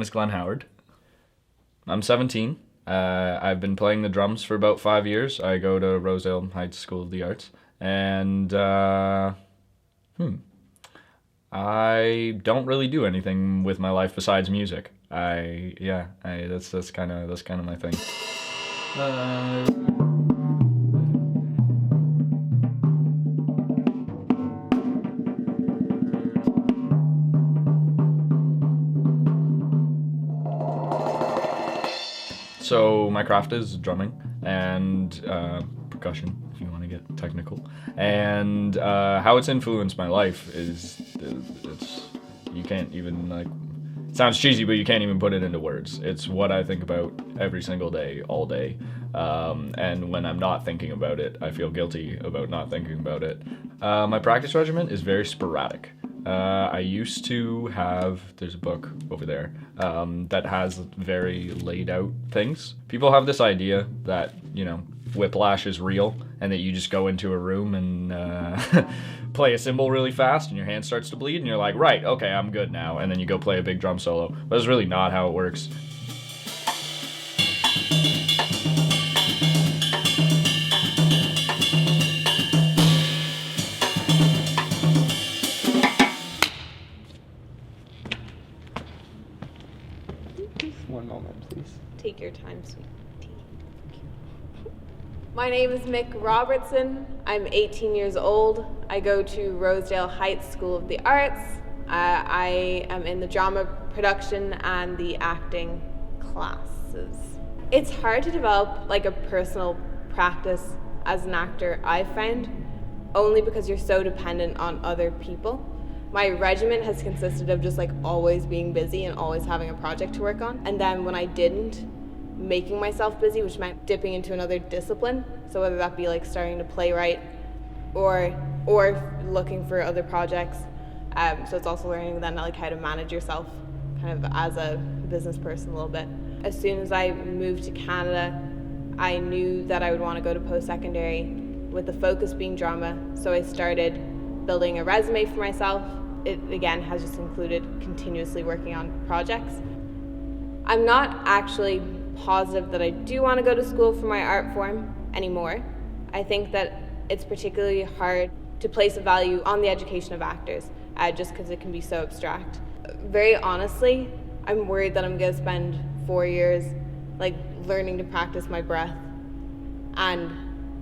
name is Glenn Howard. I'm 17. I've been playing the drums for about 5 years. I go to Rosedale Heights School of the Arts. And I don't really do anything with my life besides music. That's kind of my thing. So my craft is drumming and percussion, if you want to get technical. And how it's influenced my life is you can't even it sounds cheesy, but you can't even put it into words. It's what I think about every single day, all day. And when I'm not thinking about it, I feel guilty about not thinking about it. My practice regimen is very sporadic. I used to have, there's a book over there that has very laid out things. People have this idea that, whiplash is real and that you just go into a room and play a cymbal really fast and your hand starts to bleed and you're like, right, okay, I'm good now. And then you go play a big drum solo. But that's really not how it works. One moment, please. Take your time, sweet tea. My name is Micaela Robertson. I'm 18 years old. I go to Rosedale Heights School of the Arts. I am in the drama production and the acting classes. It's hard to develop a personal practice as an actor, I find, only because you're so dependent on other people. My regiment has consisted of just always being busy and always having a project to work on. And then when I didn't, making myself busy, which meant dipping into another discipline. So whether that be starting to playwright or looking for other projects. So it's also learning then how to manage yourself kind of as a business person a little bit. As soon as I moved to Canada, I knew that I would want to go to post-secondary with the focus being drama. So I started building a resume for myself. It again has just included continuously working on projects. I'm not actually positive that I do want to go to school for my art form anymore. I think that it's particularly hard to place a value on the education of actors, just because it can be so abstract. Very honestly, I'm worried that I'm going to spend 4 years learning to practice my breath, and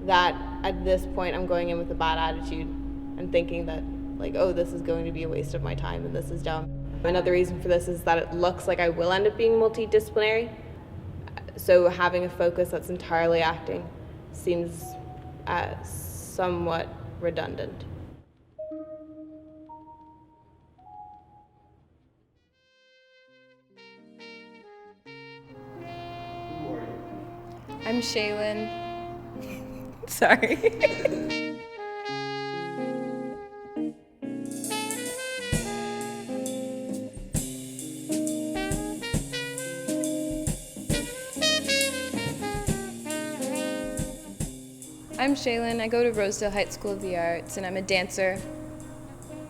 that at this point I'm going in with a bad attitude and thinking that oh, this is going to be a waste of my time and this is dumb. Another reason for this is that it looks like I will end up being multidisciplinary. So having a focus that's entirely acting seems somewhat redundant. I'm Shailyn. Sorry. I'm Shailyn. I go to Rosedale Heights School of the Arts, and I'm a dancer.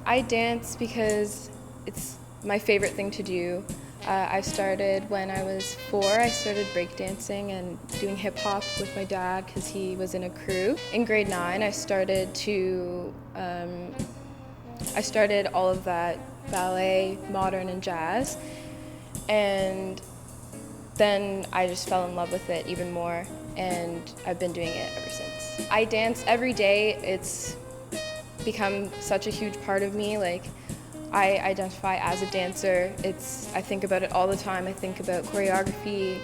I dance because it's my favorite thing to do. I started when I was 4. I started breakdancing and doing hip hop with my dad because he was in a crew. In grade 9, I started all of that ballet, modern, and jazz, and then I just fell in love with it even more, and I've been doing it ever since. I dance every day. It's become such a huge part of me. I identify as a dancer. I think about it all the time. I think about choreography.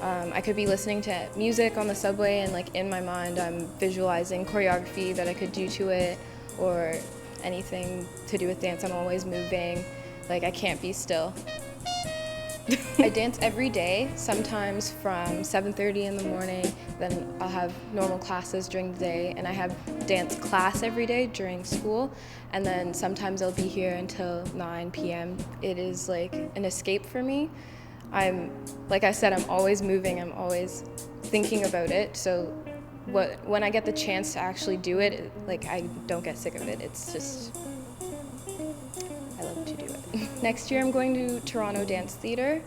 I could be listening to music on the subway and in my mind I'm visualizing choreography that I could do to it, or anything to do with dance. I'm always moving. I can't be still. I dance every day, sometimes from 7:30 in the morning, then I'll have normal classes during the day, and I have dance class every day during school, and then sometimes I'll be here until 9 p.m. It is an escape for me. Like I said, I'm always moving, I'm always thinking about it, so when I get the chance to actually do it, I don't get sick of it. It's just, I love to do it. Next year I'm going to Toronto Dance Theatre.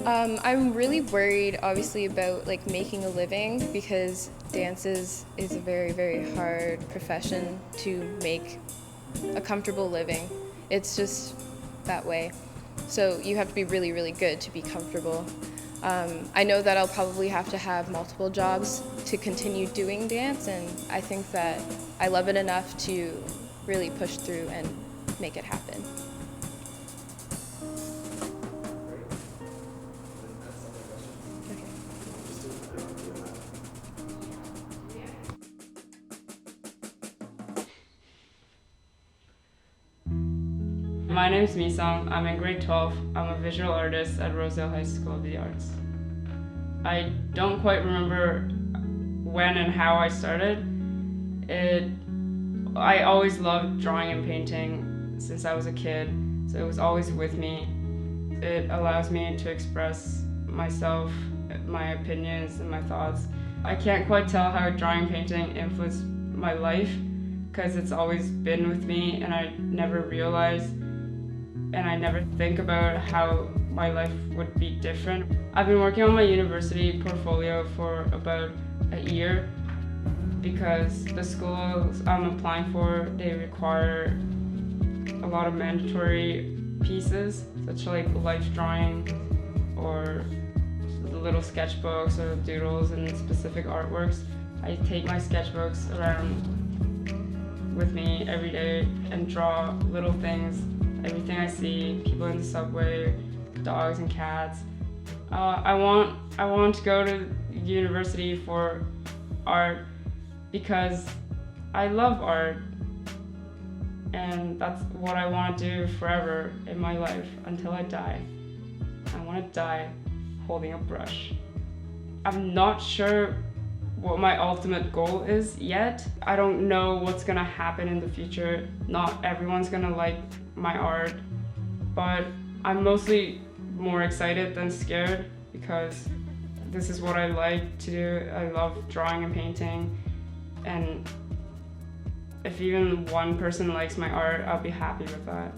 I'm really worried, obviously, about like making a living because dance is a very, very hard profession to make a comfortable living. It's just that way. So you have to be really, really good to be comfortable. I know that I'll probably have to have multiple jobs to continue doing dance, and I think that I love it enough to really push through and make it happen. My name is Meesung. I'm in grade 12. I'm a visual artist at Rosedale High School of the Arts. I don't quite remember when and how I started. I always loved drawing and painting since I was a kid, so it was always with me. It allows me to express myself, my opinions, and my thoughts. I can't quite tell how drawing and painting influenced my life because it's always been with me, and I never realized and I never think about how my life would be different. I've been working on my university portfolio for about a year because the schools I'm applying for, they require a lot of mandatory pieces, such like life drawing or the little sketchbooks or doodles and specific artworks. I take my sketchbooks around with me every day and draw little things. Everything I see, people in the subway, dogs and cats. I want to go to university for art because I love art, and that's what I want to do forever in my life until I die. I want to die holding a brush. I'm not sure what my ultimate goal is yet. I don't know what's gonna happen in the future. Not everyone's gonna like my art, but I'm mostly more excited than scared because this is what I like to do. I love drawing and painting, and if even one person likes my art, I'll be happy with that.